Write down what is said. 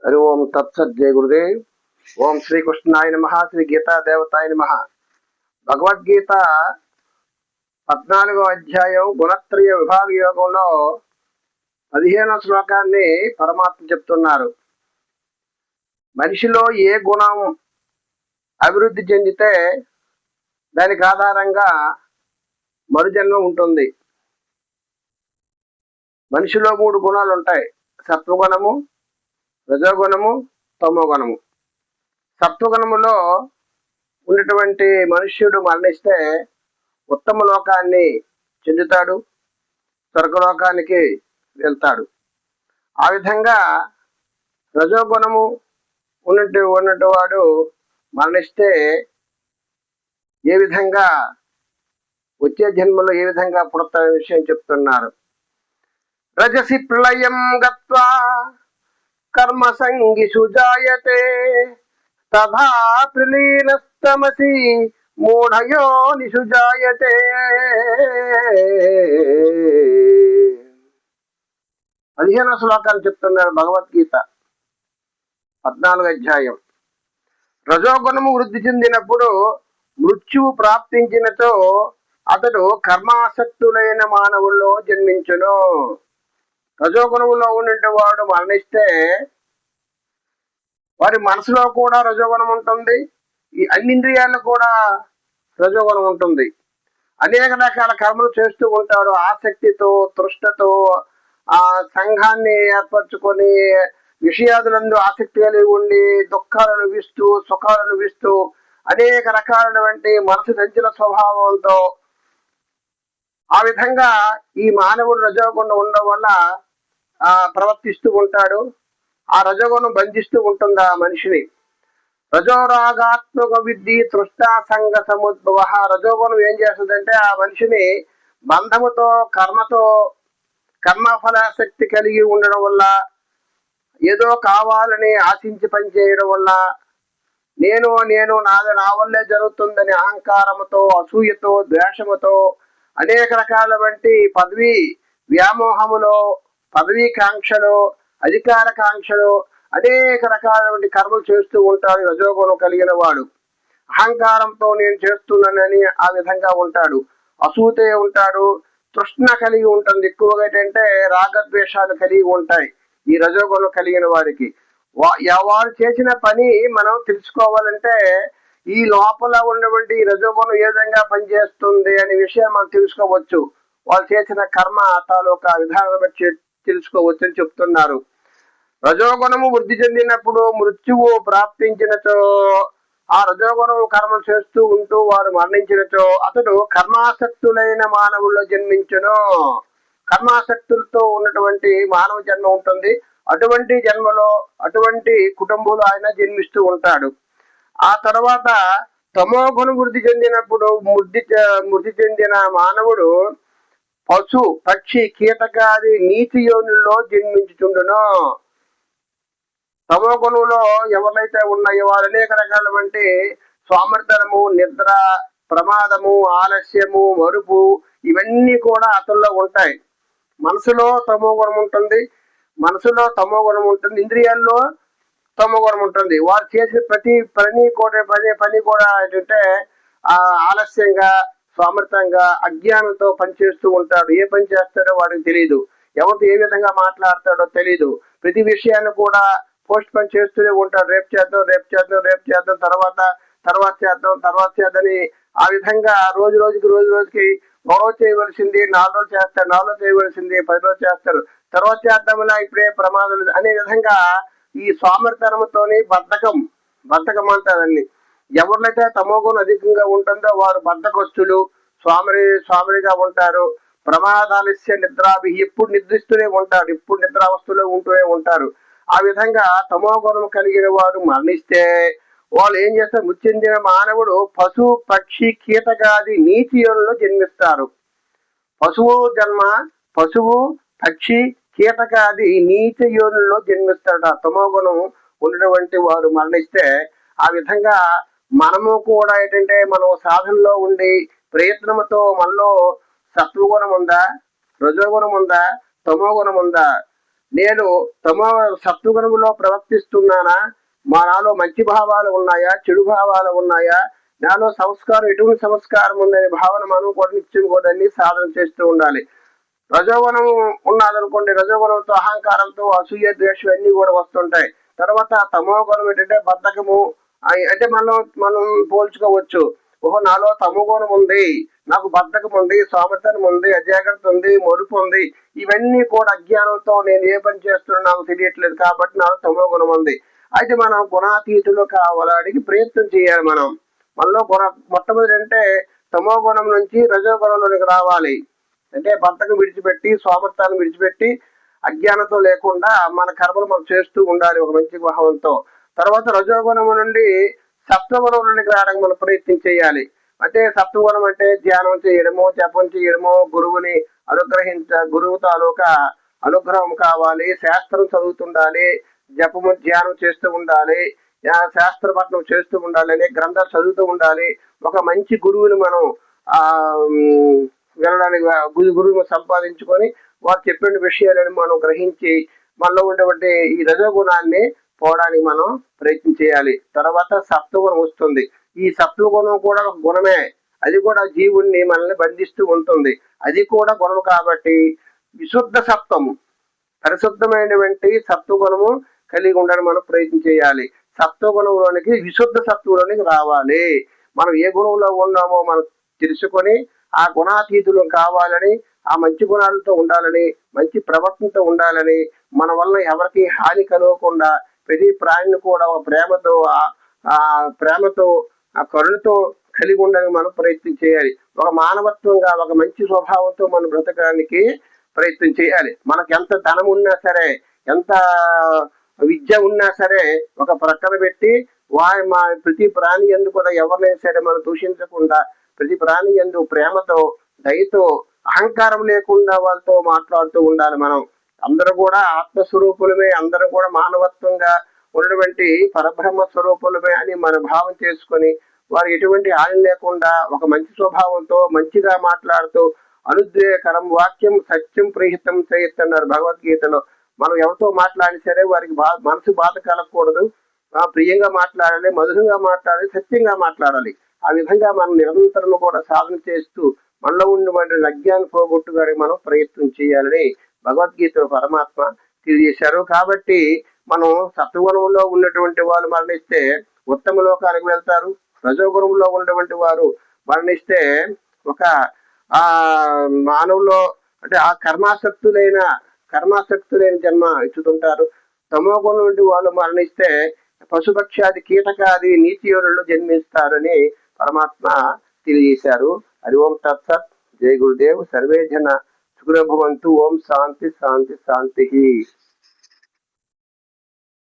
హరి ఓం తత్సత్ జయ గురుదేవ్. ఓం శ్రీకృష్ణాయ నమః. శ్రీ గీతా దేవతాయ నమః. భగవద్గీత 14వ అధ్యాయం గుణత్రయ విభాగ యోగంలో 15వ శ్లోకాన్ని పరమాత్మ చెప్తున్నారు. మనిషిలో ఏ గుణం అభివృద్ధి చెందితే దానికి ఆధారంగా మరుజన్మ ఉంటుంది. మనిషిలో 3 గుణాలు ఉంటాయి: సత్వగుణము, రజోగుణము, తమోగుణము. సత్వగుణములో ఉన్నటువంటి మనుష్యుడు మరణిస్తే ఉత్తమ లోకాన్ని చెందుతాడు, స్వర్గలోకానికి వెళ్తాడు. ఆ విధంగా రజోగుణము ఉన్నట్టు వాడు మరణిస్తే ఏ విధంగా వచ్చే జన్మలో ఏ విధంగా పుడతాడనే విషయం చెప్తున్నారు. రజసి ప్రళయం గత్వా కర్మ సంగిషు జాయతే తథా ప్రలీనస్తమసి మూఢయోనిషు జాయతే. 15వ శ్లోకాలు చెప్తున్నారు భగవద్గీత 14వ అధ్యాయం. రజోగుణము వృద్ధి చెందినప్పుడు మృత్యువు ప్రాప్తించినతో అతడు కర్మాసక్తులైన మానవుల్లో జన్మించును. రజోగుణములో ఉన్నటువంటి వాడు మరణిస్తే వారి మనసులో కూడా రజోగుణం ఉంటుంది, ఈ అన్ని ఇంద్రియాల్లో కూడా రజోగుణం ఉంటుంది. అనేక రకాల కర్మలు చేస్తూ ఉంటాడు. ఆసక్తితో, తృష్ణతో ఆ సంఘాన్ని ఏర్పరచుకొని విషయాదులందు ఆసక్తి కలిగి ఉండి దుఃఖాలను అనుభవిస్తూ సుఖాలను అనుభవిస్తూ అనేక రకాలైనటువంటి మనసు చంచల స్వభావంతో ఆ విధంగా ఈ మానవుడు రజోగుణం ఉండడం వల్ల ప్రవర్తిస్తూ ఉంటాడు. ఆ రజోగుణం బంధిస్తూ ఉంటుంది ఆ మనిషిని. రజోరాగాత్మక విద్ధి తృష్ణ సంఘ సముద్భవ. రజోగుణం ఏం చేస్తుందంటే ఆ మనిషిని బంధముతో, కర్మతో, కర్మఫలాసక్తి కలిగి ఉండడం వల్ల, ఏదో కావాలని ఆశించి పనిచేయడం వల్ల, నేను నాది నా వల్లే జరుగుతుందని అహంకారముతో, అసూయతో, ద్వేషముతో, అనేక రకాలవంటి పదవి వ్యామోహములో, పదవీ కాంక్షలు, అధికార కాంక్షలు, అనేక రకాలైన కర్మలు చేస్తూ ఉంటాడు రజోగుణం కలిగిన వాడు. అహంకారంతో నేను చేస్తున్నానని ఆ విధంగా ఉంటాడు. అసూతే ఉంటాడు, తృష్ణ కలిగి ఉంటుంది. ఎక్కువగా ఏంటంటే రాగద్వేషాలు కలిగి ఉంటాయి ఈ రజోగుణం కలిగిన వారికి. వారు చేసిన పని మనం తెలుసుకోవాలంటే ఈ లోపల ఉన్నటువంటి రజోగుణం ఏ విధంగా పనిచేస్తుంది అనే విషయం మనం తెలుసుకోవచ్చు. వాళ్ళు చేసిన కర్మ తాలూకా విధానం బట్టి తెలుసుకోవచ్చు అని చెప్తున్నారు. రజోగుణము వృద్ధి చెందినప్పుడు మృత్యువు ప్రాప్తించినచో, ఆ రజోగుణము కర్మలు చేస్తూ ఉంటూ వారు మరణించినచో అతడు కర్మాసక్తులైన మానవుల్లో జన్మించును. కర్మాసక్తులతో ఉన్నటువంటి మానవ జన్మ ఉంటుంది. అటువంటి జన్మలో అటువంటి కుటుంబంలో ఆయన జన్మిస్తూ ఉంటాడు. ఆ తర్వాత తమోగుణం వృద్ధి చెందినప్పుడు మృతి చెందిన మానవుడు పశు, పక్షి, కీటకాది నీతి యోనుల్లో జన్మించుచుండును. తమో గుణంలో ఎవరైతే ఉన్నాయో వారు అనేక రకాలవంటి సోమర్తనము, నిద్ర, ప్రమాదము, ఆలస్యము, మరుపు ఇవన్నీ కూడా అతనిలో ఉంటాయి. మనసులో తమో గుణం ఉంటుంది, ఇంద్రియాల్లో తమో గుణం ఉంటుంది. వారు చేసే ప్రతి పని కూడా ఏంటంటే ఆలస్యంగా, సోమర్థంగా, అజ్ఞానంతో పనిచేస్తూ ఉంటాడు. ఏ పని చేస్తాడో వాడికి తెలియదు, ఎవరితో ఏ విధంగా మాట్లాడతాడో తెలియదు. ప్రతి విషయాన్ని కూడా పోస్ట్ పని చేస్తూనే ఉంటాడు. రేపు చేద్దాం, తర్వాత చేద్దని ఆ విధంగా రోజు రోజుకి రోజు చేయవలసింది 4 రోజులు చేస్తాడు, 4 రోజులు చేయవలసింది 10 రోజులు చేస్తాడు, తర్వాత చేద్దామలా ఇప్పుడే ప్రమాదం అనే విధంగా ఈ సోమరితనంతోని బద్ధకం అంటారన్ని. ఎవరినైతే తమోగుణం అధికంగా ఉంటుందో వారు బద్ధకస్తులు, స్వామిగా ఉంటారు. ప్రమాదాలస్య నిద్రాభి, ఎప్పుడు నిద్రిస్తూనే ఉంటారు, ఎప్పుడు నిద్రావస్థలో ఉంటూనే ఉంటారు. ఆ విధంగా తమోగుణం కలిగిన వారు మరణిస్తే వాళ్ళు ఏం చేస్తారు? మృతి చెందిన మానవుడు పశు, పక్షి, కీటకాది నీతి యోనుల్లో జన్మిస్తారు. పశువు, పక్షి, కీటకాది నీతి యోనుల్లో జన్మిస్తాడు. ఆ తమోగుణం ఉన్నటువంటి వారు మరణిస్తే ఆ విధంగా మనము కూడా ఏంటంటే మనం సాధనలో ఉండి ప్రయత్నంతో మనలో సత్వగుణం ఉందా, రజోగుణం ఉందా, తమోగుణం ఉందా? నేను సత్వగుణములో ప్రవర్తిస్తున్నానా, నాలో మంచి భావాలు ఉన్నాయా, చెడు భావాలు ఉన్నాయా, నాలో సంస్కారం ఎటువంటి సంస్కారం ఉందనే భావన మనం కూడా నిత్యం కూడా సాధన చేస్తూ ఉండాలి. రజోగుణం ఉన్నదనుకోండి, రజోగుణంతో అహంకారంతో అసూయ ద్వేషం అన్ని కూడా వస్తుంటాయి. తర్వాత తమో గుణం ఏంటంటే బద్ధకము, అంటే మనం పోల్చుకోవచ్చు. ఓహో, నాలో తమో గుణం ఉంది, నాకు బద్ధకం ఉంది, సోమర్థనం ఉంది, అజాగ్రత్త ఉంది, మొరుపు ఉంది, ఇవన్నీ కూడా అజ్ఞానంతో నేను ఏ పని చేస్తున్నా నాకు తెలియట్లేదు కాబట్టి నాకు తమో గుణం ఉంది. అయితే మనం గుణాతీతులు కావాలని ప్రయత్నం చేయాలి. మనలో మొట్టమొదటి అంటే తమో గుణం నుంచి రజో గుణంలోనికి రావాలి. అంటే బద్ధకం విడిచిపెట్టి, సోమర్థాన్ని విడిచిపెట్టి, అజ్ఞానంతో లేకుండా మన కర్మలు మనం చేస్తూ ఉండాలి ఒక మంచి భావంతో. తర్వాత రజోగుణము నుండి సప్తగుణంలోనికి రావడానికి మనం ప్రయత్నం చేయాలి. అంటే సప్తగుణం అంటే ధ్యానం చేయడము, జపం చేయడము, గురువుని గురువు తాలూకా అనుగ్రహం కావాలి, శాస్త్రం చదువుతుండాలి, జపము ధ్యానం చేస్తూ ఉండాలి, శాస్త్ర పఠనం చేస్తూ ఉండాలి, అనే గ్రంథాలు చదువుతూ ఉండాలి. ఒక మంచి గురువుని మనం వెళ్ళడానికి గురువును సంపాదించుకొని వారు చెప్పిన విషయాలను మనం గ్రహించి మనలో ఉన్నటువంటి ఈ రజోగుణాన్ని పోవడానికి మనం ప్రయత్నం చేయాలి. తర్వాత సత్వగుణం వస్తుంది. ఈ సత్వగుణం కూడా ఒక గుణమే, అది కూడా జీవుణ్ణి మనల్ని బంధిస్తూ ఉంటుంది. అది కూడా గుణం కాబట్టి విశుద్ధ సత్వము, పరిశుద్ధమైనటువంటి సత్వగుణము కలిగి ఉండడం మనం ప్రయత్నం చేయాలి. సత్వగుణంలోనికి విశుద్ధ సత్వంలోనికి రావాలి. మనం ఏ గుణంలో ఉన్నామో మనం తెలుసుకొని ఆ గుణాతీతులు కావాలని, ఆ మంచి గుణాలతో ఉండాలని, మంచి ప్రవర్తనతో ఉండాలని, మన వల్ల ఎవరికి హాని కలగకుండా ప్రతి ప్రాణిని కూడా ఒక ప్రేమతో ఆ కరుణతో కలిగి ఉండడానికి మనం ప్రయత్నం చేయాలి. ఒక మానవత్వంగా ఒక మంచి స్వభావంతో మనం బ్రతకడానికి ప్రయత్నం చేయాలి. మనకు ఎంత ధనం ఉన్నా సరే, ఎంత విద్య ఉన్నా సరే, ఒక ప్రక్కన పెట్టి ప్రతి ప్రాణి యందు కూడా ఎవరినైనా సరే మనం దూషించకుండా, ప్రతి ప్రాణి యందు ప్రేమతో, దయతో, అహంకారం లేకుండా వాళ్ళతో మాట్లాడుతూ ఉండాలి. మనం అందరూ కూడా ఆత్మస్వరూపులమే, అందరూ కూడా మానవత్వంగా ఉన్నటువంటి పరబ్రహ్మ స్వరూపులమే అని మన భావం చేసుకొని, వారు ఎటువంటి హాని లేకుండా ఒక మంచి స్వభావంతో మంచిగా మాట్లాడుతూ, అనుద్వేయకరం వాక్యం సత్యం ప్రీహితం చేయొద్దన్నారు భగవద్గీతలో. మనం ఎవరితో మాట్లాడి సరే వారికి మనసు బాధ కలగకూడదు, ప్రియంగా మాట్లాడాలి, మధురంగా మాట్లాడాలి, సత్యంగా మాట్లాడాలి. ఆ విధంగా మనం నిరంతరం కూడా సాధన చేస్తూ మనలో ఉన్నటువంటి అజ్ఞానం పోగొట్టుగానే మనం ప్రయత్నం చేయాలని భగవద్గీతలో పరమాత్మ తెలియజేశారు. కాబట్టి మనం సత్వగుణంలో ఉన్నటువంటి వాళ్ళు మరణిస్తే ఉత్తమ లోకానికి వెళ్తారు. రజోగుణంలో ఉన్నటువంటి వారు మరణిస్తే ఒక మానవులో అంటే ఆ కర్మాసక్తులైన జన్మ ఇచ్చుతుంటారు. తమో గుణం నుండి వాళ్ళు మరణిస్తే పశుపక్షాది కీటకాది నీతియోరులు జన్మిస్తారని పరమాత్మ తెలియజేశారు. హరి ఓం తత్సత్. జై గురుదేవ్. సర్వే జన సుఖినో భవంతు. ఓం శాంతి శాంతి శాంతి.